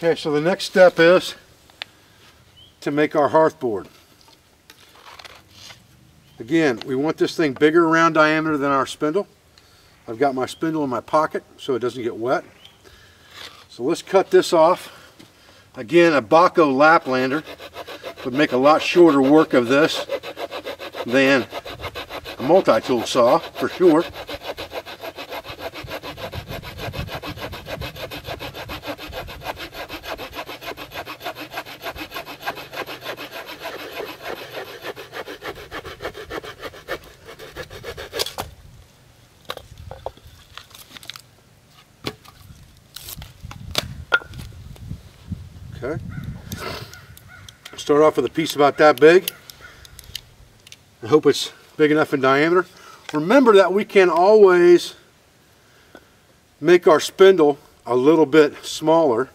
Okay, so the next step is to make our hearth board. Again, we want this thing bigger around diameter than our spindle. I've got my spindle in my pocket so it doesn't get wet. So let's cut this off. Again, a Baco Laplander would make a lot shorter work of this than a multi-tool saw, for sure. Okay. Start off with a piece about that big. I hope it's big enough in diameter. Remember that we can always make our spindle a little bit smaller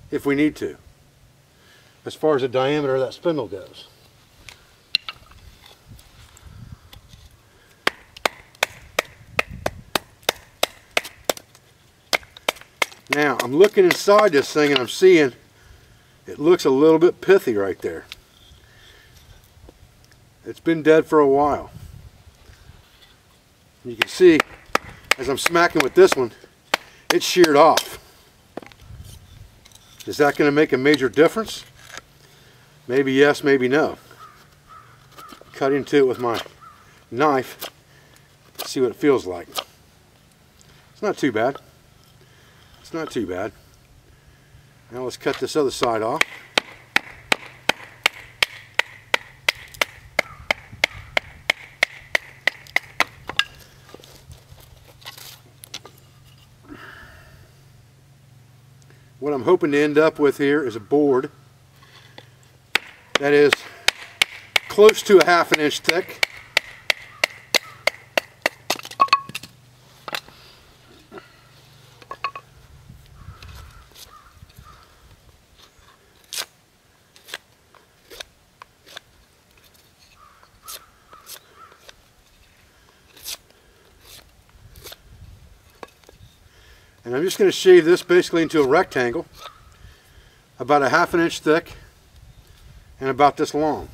if we need to, as far as the diameter of that spindle goes. Now, I'm looking inside this thing and I'm seeing it looks a little bit pithy right there. It's been dead for a while. You can see, as I'm smacking with this one, it's sheared off. Is that going to make a major difference? Maybe yes, maybe no. Cut into it with my knife, see what it feels like. It's not too bad. It's not too bad. Now let's cut this other side off. What I'm hoping to end up with here is a board that is close to a ½ an inch thick. And I'm just going to shave this basically into a rectangle, about a ½ an inch thick and about this long.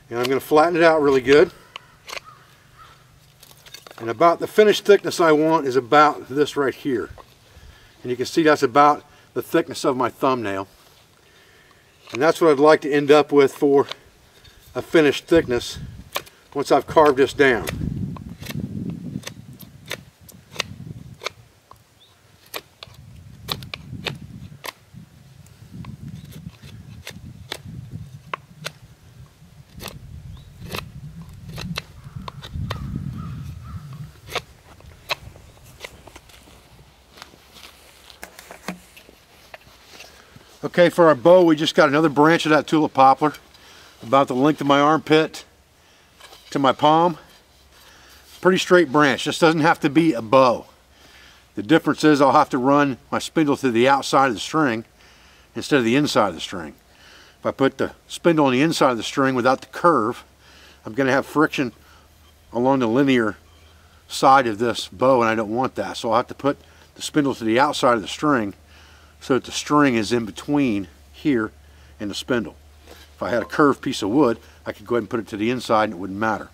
And I'm going to flatten it out really good. And about the finished thickness I want is about this right here. And you can see that's about the thickness of my thumbnail. And that's what I'd like to end up with for a finished thickness once I've carved this down. Okay, for our bow, we just got another branch of that tulip poplar, about the length of my armpit to my palm. Pretty straight branch. This doesn't have to be a bow. The difference is I'll have to run my spindle through the outside of the string instead of the inside of the string. If I put the spindle on the inside of the string without the curve, I'm going to have friction along the linear side of this bow, and I don't want that. So I'll have to put the spindle to the outside of the string so that the string is in between here and the spindle. If I had a curved piece of wood, I could go ahead and put it to the inside and it wouldn't matter.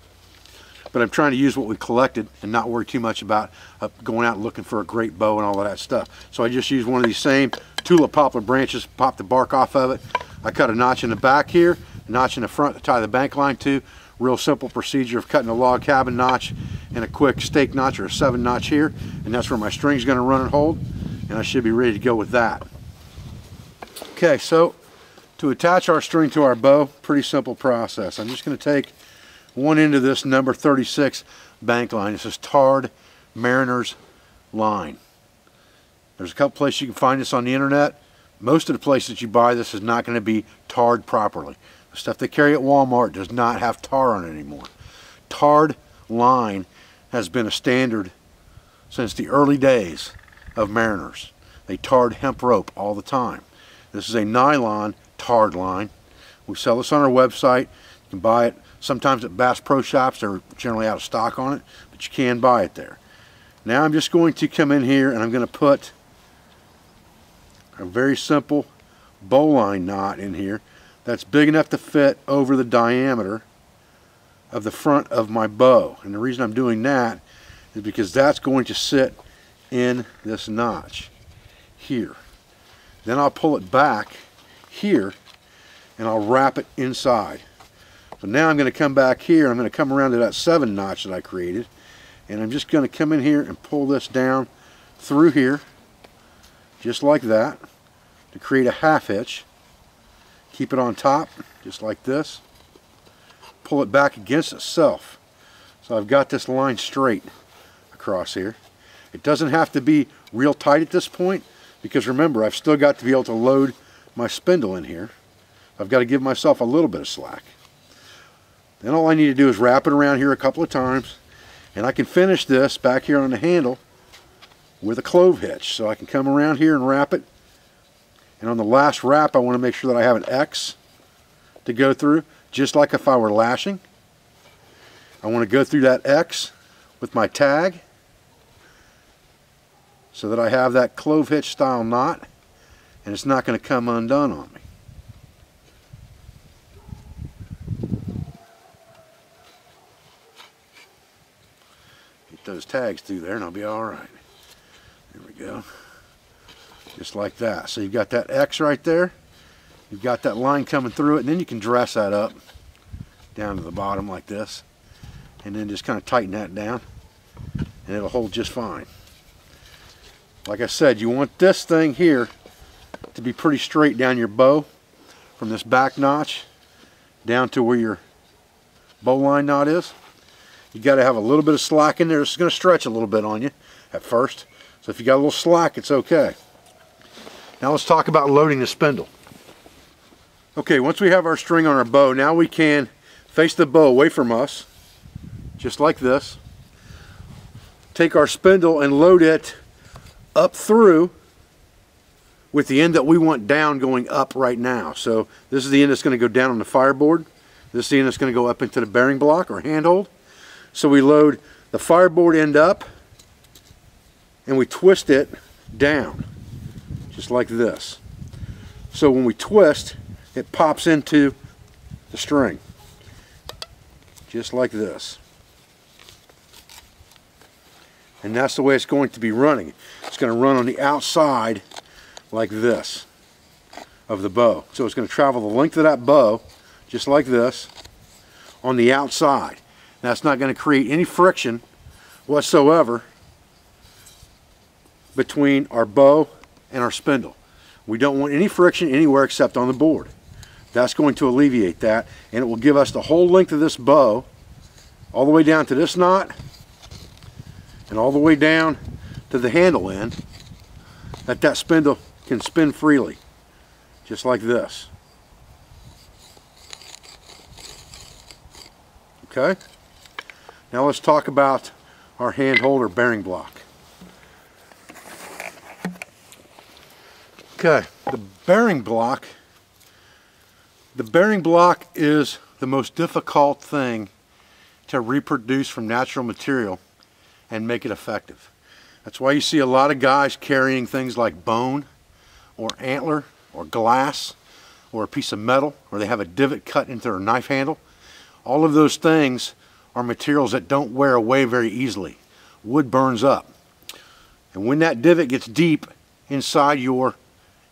But I'm trying to use what we collected and not worry too much about going out and looking for a great bow and all of that stuff. So I just used one of these same tulip poplar branches, popped the bark off of it. I cut a notch in the back here, a notch in the front to tie the bank line to. Real simple procedure of cutting a log cabin notch and a quick stake notch or a 7 notch here, and that's where my string's going to run and hold, and I should be ready to go with that. Okay, so to attach our string to our bow, pretty simple process. I'm just going to take one end of this number 36 bank line. This is tarred mariner's line. There's a couple places you can find this on the internet. Most of the places you buy this is not going to be tarred properly. The stuff they carry at Walmart does not have tar on it anymore. Tarred line has been a standard since the early days of mariners. They tarred hemp rope all the time. This is a nylon tarred line. We sell this on our website. You can buy it sometimes at Bass Pro Shops. They're generally out of stock on it, but you can buy it there. Now I'm just going to come in here and I'm going to put a very simple bowline knot in here that's big enough to fit over the diameter of the front of my bow. And the reason I'm doing that is because that's going to sit in this notch here. Then I'll pull it back here and I'll wrap it inside. So now I'm going to come back here, I'm going to come around to that 7 notch that I created, and I'm just going to come in here and pull this down through here just like that to create a half hitch. Keep it on top just like this. Pull it back against itself. So I've got this line straight across here. It doesn't have to be real tight at this point, because remember, I've still got to be able to load my spindle in here. I've got to give myself a little bit of slack. Then all I need to do is wrap it around here a couple of times, and I can finish this back here on the handle with a clove hitch. So I can come around here and wrap it, and on the last wrap I want to make sure that I have an X to go through, just like if I were lashing. I want to go through that X with my tag so that I have that clove hitch style knot, and it's not going to come undone on me. Get those tags through there and I'll be alright. There we go. Just like that. So you've got that X right there. You've got that line coming through it, and then you can dress that up down to the bottom like this, and then just kind of tighten that down and it'll hold just fine. Like I said, you want this thing here to be pretty straight down your bow from this back notch down to where your bowline knot is. You got to have a little bit of slack in there. This is going to stretch a little bit on you at first, so if you got a little slack, it's okay. Now let's talk about loading the spindle. Okay, once we have our string on our bow, now we can face the bow away from us, just like this. Take our spindle and load it up through with the end that we want down going up right now. So this is the end that's going to go down on the fireboard. This is the end that's going to go up into the bearing block or handhold. So we load the fireboard end up and we twist it down, just like this. So when we twist, it pops into the string, just like this. And that's the way it's going to be running. It's going to run on the outside like this of the bow. So it's going to travel the length of that bow, just like this, on the outside. That's not going to create any friction whatsoever between our bow and our spindle. We don't want any friction anywhere except on the board. That's going to alleviate that, and it will give us the whole length of this bow all the way down to this knot and all the way down to the handle end, that spindle can spin freely, just like this. Okay? Now let's talk about our handhold or bearing block. Okay, the bearing block is the most difficult thing to reproduce from natural material and make it effective. That's why you see a lot of guys carrying things like bone or antler or glass or a piece of metal, or they have a divot cut into their knife handle. All of those things are materials that don't wear away very easily. Wood burns up. And when that divot gets deep inside your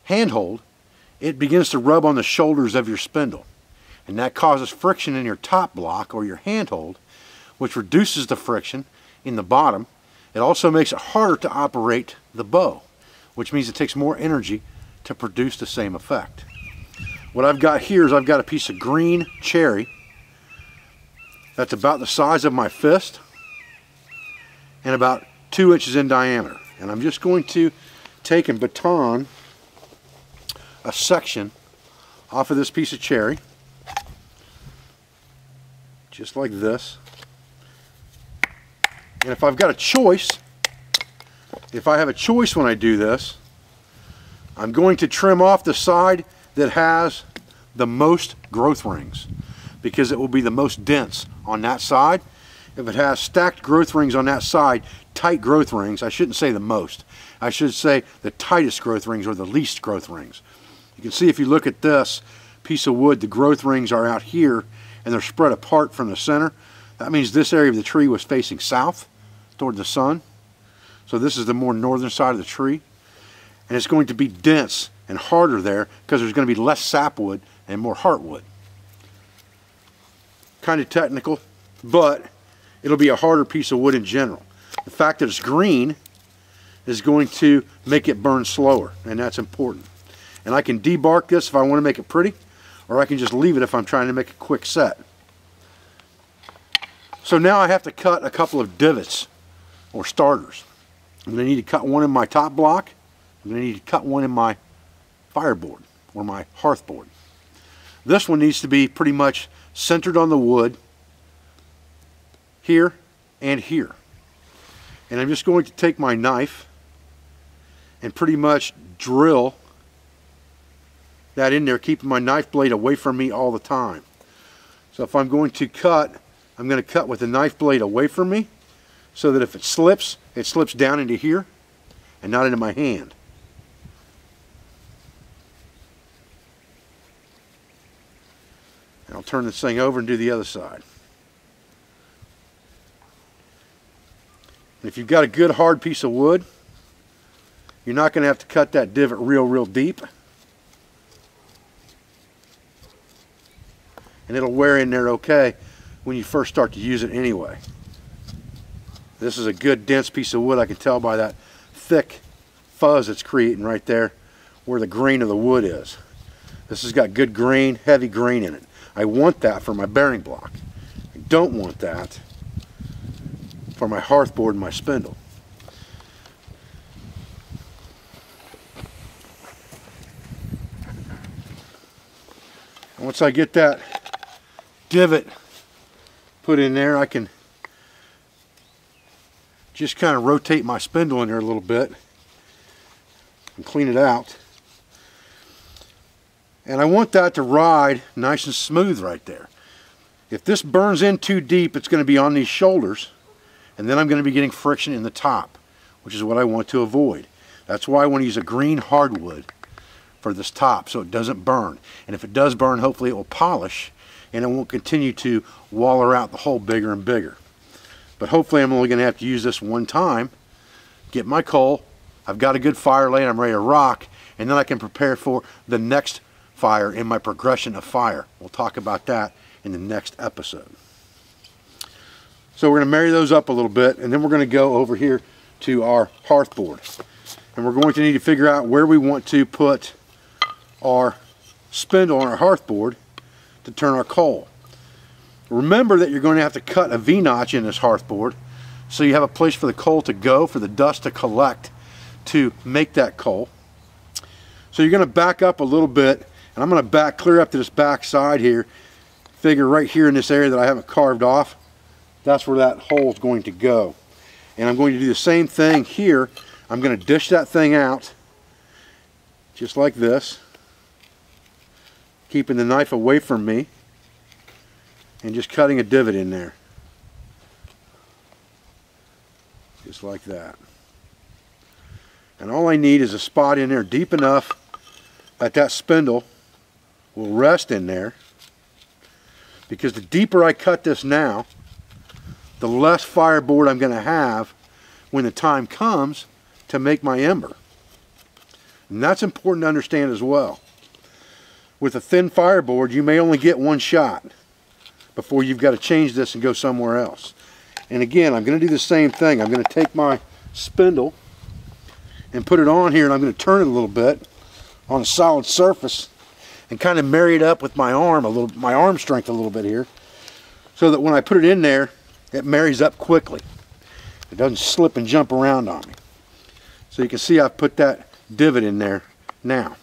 handhold, it begins to rub on the shoulders of your spindle. And that causes friction in your top block or your handhold, which reduces the friction in the bottom. It also makes it harder to operate the bow, which means it takes more energy to produce the same effect. What I've got here is I've got a piece of green cherry that's about the size of my fist and about 2 inches in diameter. And I'm just going to take and baton a section off of this piece of cherry, just like this. And if I've got a choice, if I have a choice when I do this, I'm going to trim off the side that has the most growth rings, because it will be the most dense on that side. If it has stacked growth rings on that side, tight growth rings. I shouldn't say the most. I should say the tightest growth rings or the least growth rings. You can see if you look at this piece of wood, the growth rings are out here and they're spread apart from the center. That means this area of the tree was facing south toward the sun. So this is the more northern side of the tree. And it's going to be dense and harder there because there's going to be less sapwood and more heartwood. Kind of technical, but it'll be a harder piece of wood in general. The fact that it's green is going to make it burn slower, and that's important. And I can debark this if I want to make it pretty, or I can just leave it if I'm trying to make a quick set. So now I have to cut a couple of divots or starters. I'm going to need to cut one in my top block. I'm going to need to cut one in my fireboard or my hearth board. This one needs to be pretty much centered on the wood here and here. And I'm just going to take my knife and pretty much drill that in there, keeping my knife blade away from me all the time. So if I'm going to cut, I'm going to cut with the knife blade away from me so that if it slips down into here and not into my hand. And I'll turn this thing over and do the other side. And if you've got a good hard piece of wood, you're not going to have to cut that divot real deep. And it'll wear in there okay when you first start to use it anyway. This is a good dense piece of wood. I can tell by that thick fuzz it's creating right there where the grain of the wood is. This has got good grain, heavy grain in it. I want that for my bearing block. I don't want that for my hearth board and my spindle. And once I get that divot put in there, I can just kind of rotate my spindle in there a little bit and clean it out. And I want that to ride nice and smooth right there. If this burns in too deep, it's going to be on these shoulders, and then I'm going to be getting friction in the top, which is what I want to avoid. That's why I want to use a green hardwood for this top so it doesn't burn. And if it does burn, hopefully it will polish and it won't continue to waller out the hole bigger and bigger. But hopefully I'm only going to have to use this one time, get my coal, I've got a good fire lane, I'm ready to rock, and then I can prepare for the next fire in my progression of fire. We'll talk about that in the next episode. So we're going to marry those up a little bit, and then we're going to go over here to our hearth board. And we're going to need to figure out where we want to put our spindle on our hearth board to turn our coal. Remember that you're going to have to cut a V-notch in this hearth board so you have a place for the coal to go, for the dust to collect to make that coal. So you're going to back up a little bit, and I'm going to back clear up to this back side here. Figure right here in this area that I haven't carved off, that's where that hole is going to go. And I'm going to do the same thing here. I'm going to dish that thing out just like this, keeping the knife away from me and just cutting a divot in there just like that. And all I need is a spot in there deep enough that that spindle will rest in there, because the deeper I cut this now, the less fireboard I'm going to have when the time comes to make my ember. And that's important to understand as well. With a thin fireboard, you may only get one shot before you've got to change this and go somewhere else. And again, I'm going to do the same thing. I'm going to take my spindle and put it on here, and I'm going to turn it a little bit on a solid surface and kind of marry it up with my arm my arm strength a little bit here, so that when I put it in there, it marries up quickly. It doesn't slip and jump around on me. So you can see I've put that divot in there now.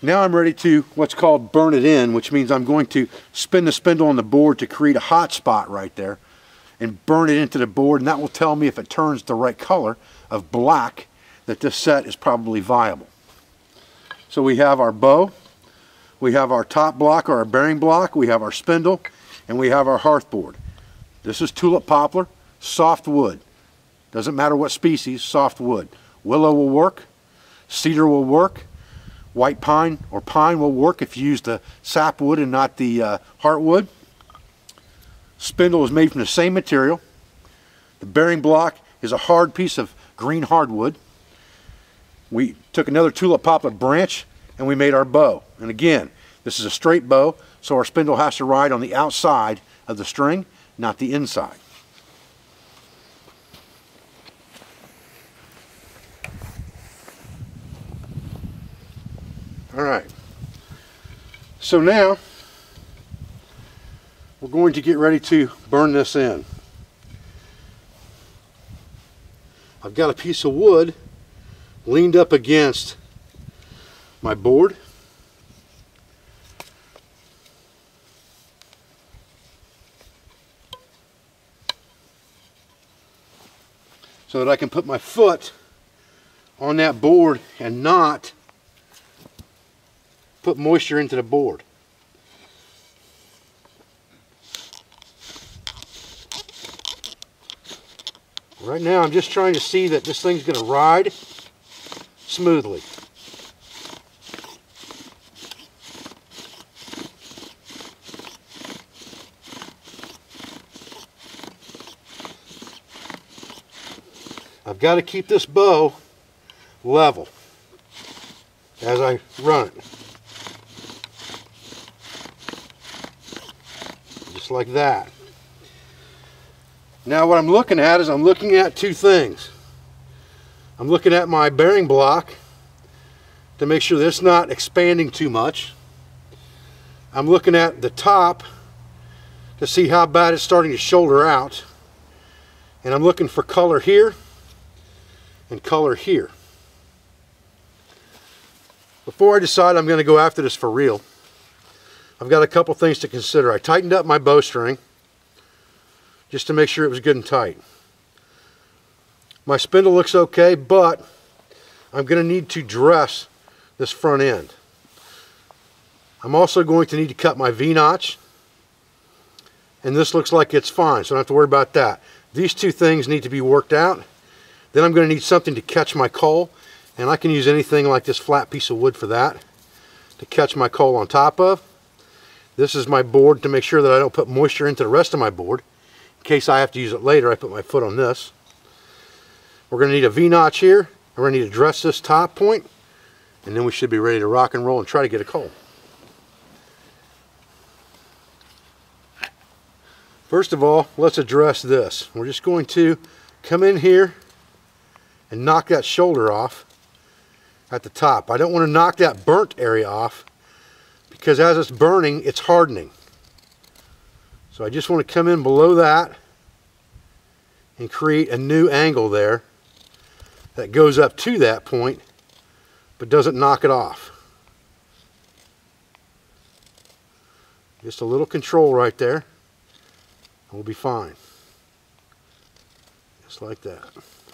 Now I'm ready to what's called burn it in, which means I'm going to spin the spindle on the board to create a hot spot right there and burn it into the board, and that will tell me if it turns the right color of black that this set is probably viable. So we have our bow, we have our top block or our bearing block, we have our spindle, and we have our hearth board. This is tulip poplar. soft wood. Doesn't matter what species, soft wood. Willow will work, cedar will work, white pine or pine will work if you use the sapwood and not the heartwood. Spindle is made from the same material. The bearing block is a hard piece of green hardwood. We took another tulip poplar branch and we made our bow. And again, this is a straight bow, so our spindle has to ride on the outside of the string, not the inside. Alright, so now we're going to get ready to burn this in. I've got a piece of wood leaned up against my board. So that I can put my foot on that board and not put moisture into the board. Right now I'm just trying to see that this thing's going to ride smoothly. I've got to keep this bow level as I run it. Just like that. Now what I'm looking at is I'm looking at two things. I'm looking at my bearing block to make sure that it's not expanding too much. I'm looking at the top to see how bad it's starting to shoulder out. And I'm looking for color here and color here. Before I decide I'm going to go after this for real, I've got a couple things to consider. I tightened up my bowstring just to make sure it was good and tight. My spindle looks okay, but I'm going to need to dress this front end. I'm also going to need to cut my V-notch, and this looks like it's fine, so I don't have to worry about that. These two things need to be worked out. Then I'm going to need something to catch my coal, and I can use anything like this flat piece of wood for that to catch my coal on top of. This is my board to make sure that I don't put moisture into the rest of my board. In case I have to use it later, I put my foot on this. We're going to need a V-notch here. We're going to need to dress this top point, and then we should be ready to rock and roll and try to get a coal. First of all, let's address this. We're just going to come in here and knock that shoulder off at the top. I don't want to knock that burnt area off because as it's burning, it's hardening. So I just want to come in below that and create a new angle there that goes up to that point but doesn't knock it off. Just a little control right there and we'll be fine. Just like that.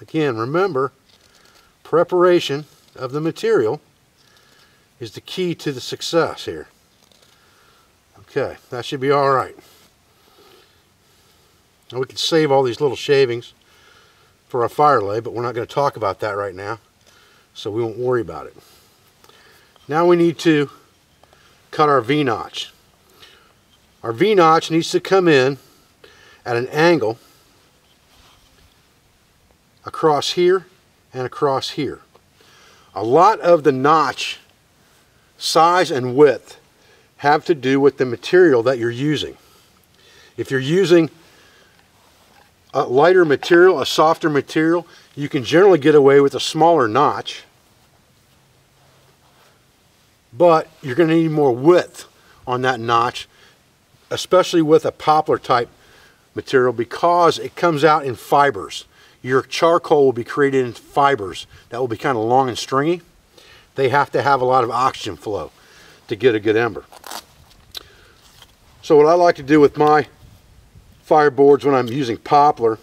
Again, remember, preparation of the material is the key to the success here. Okay, that should be all right. Now we can save all these little shavings for our fire lay, but we're not going to talk about that right now, so we won't worry about it. Now we need to cut our V-notch. Our V-notch needs to come in at an angle across here and across here. A lot of the notch size and width have to do with the material that you're using. If you're using a lighter material, a softer material, you can generally get away with a smaller notch, but you're going to need more width on that notch, especially with a poplar type material, because it comes out in fibers. Your charcoal will be created in fibers that will be kind of long and stringy. They have to have a lot of oxygen flow to get a good ember. So what I like to do with my fireboards when I'm using poplar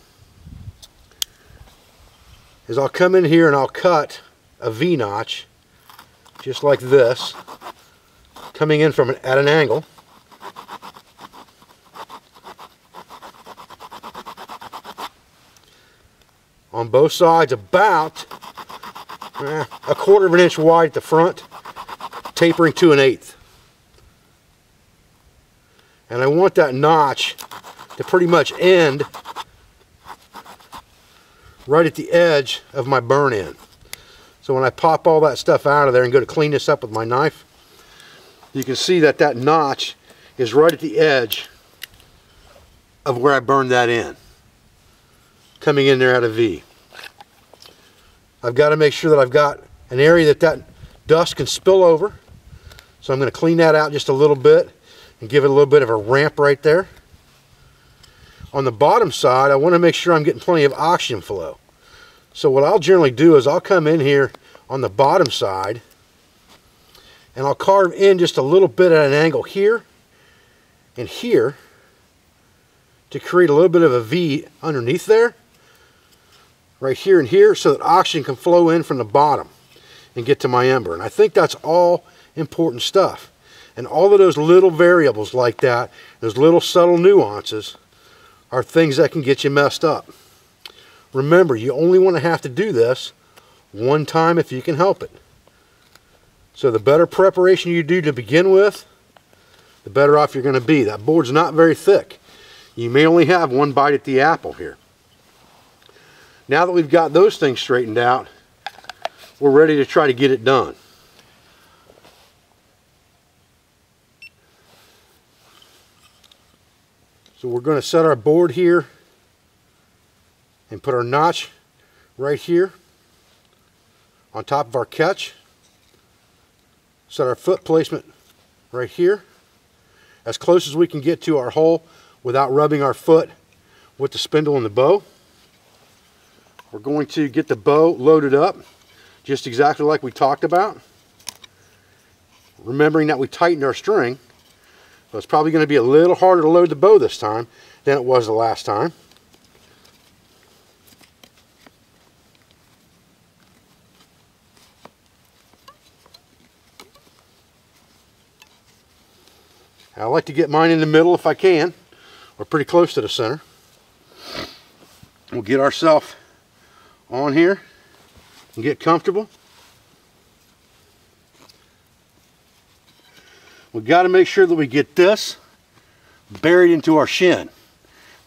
is I'll come in here and I'll cut a V-notch just like this, coming in from at an angle. on both sides, about a quarter of an inch wide at the front, tapering to 1/8. And I want that notch to pretty much end right at the edge of my burn end. So when I pop all that stuff out of there and go to clean this up with my knife, you can see that that notch is right at the edge of where I burned that in, coming in there at a V. I've got to make sure that I've got an area that that dust can spill over. So I'm going to clean that out just a little bit and give it a little bit of a ramp right there. On the bottom side, I want to make sure I'm getting plenty of oxygen flow. So what I'll generally do is I'll come in here on the bottom side and I'll carve in just a little bit at an angle here and here to create a little bit of a V underneath there, right here and here, so that oxygen can flow in from the bottom and get to my ember. And I think that's all important stuff. And all of those little variables like that, those little subtle nuances, are things that can get you messed up. Remember, you only want to have to do this one time if you can help it. So the better preparation you do to begin with, the better off you're going to be. That board's not very thick. You may only have one bite at the apple here. Now that we've got those things straightened out, we're ready to try to get it done. So we're going to set our board here and put our notch right here on top of our catch. Set our foot placement right here, as close as we can get to our hole without rubbing our foot with the spindle and the bow. We're going to get the bow loaded up just exactly like we talked about, remembering that we tightened our string. So it's probably going to be a little harder to load the bow this time than it was the last time. I like to get mine in the middle if I can, or pretty close to the center. We'll get ourselves on here and get comfortable. We've got to make sure that we get this buried into our shin.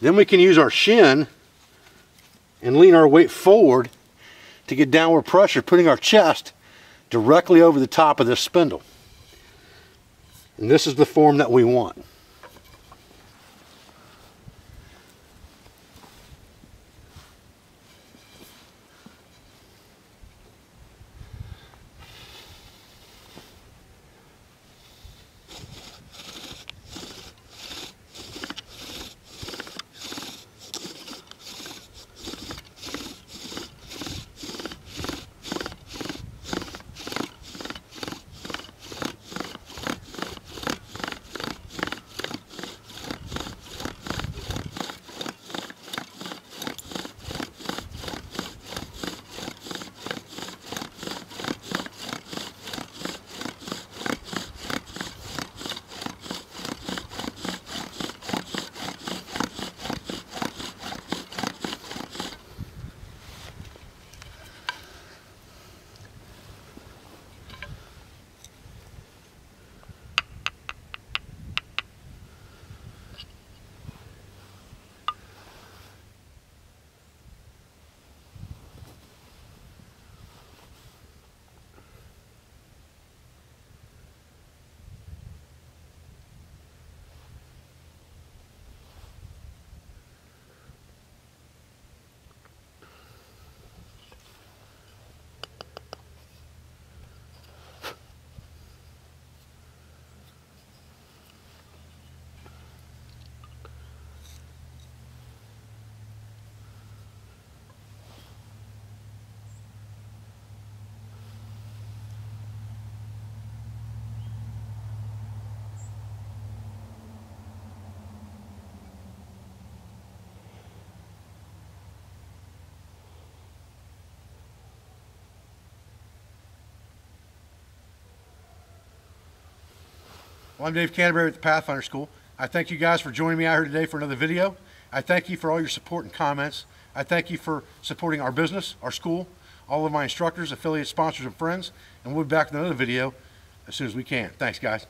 Then we can use our shin and lean our weight forward to get downward pressure, putting our chest directly over the top of this spindle. And this is the form that we want. Well, I'm Dave Canterbury with the Pathfinder School. I thank you guys for joining me out here today for another video. I thank you for all your support and comments. I thank you for supporting our business, our school, all of my instructors, affiliates, sponsors, and friends. And we'll be back with another video as soon as we can. Thanks, guys.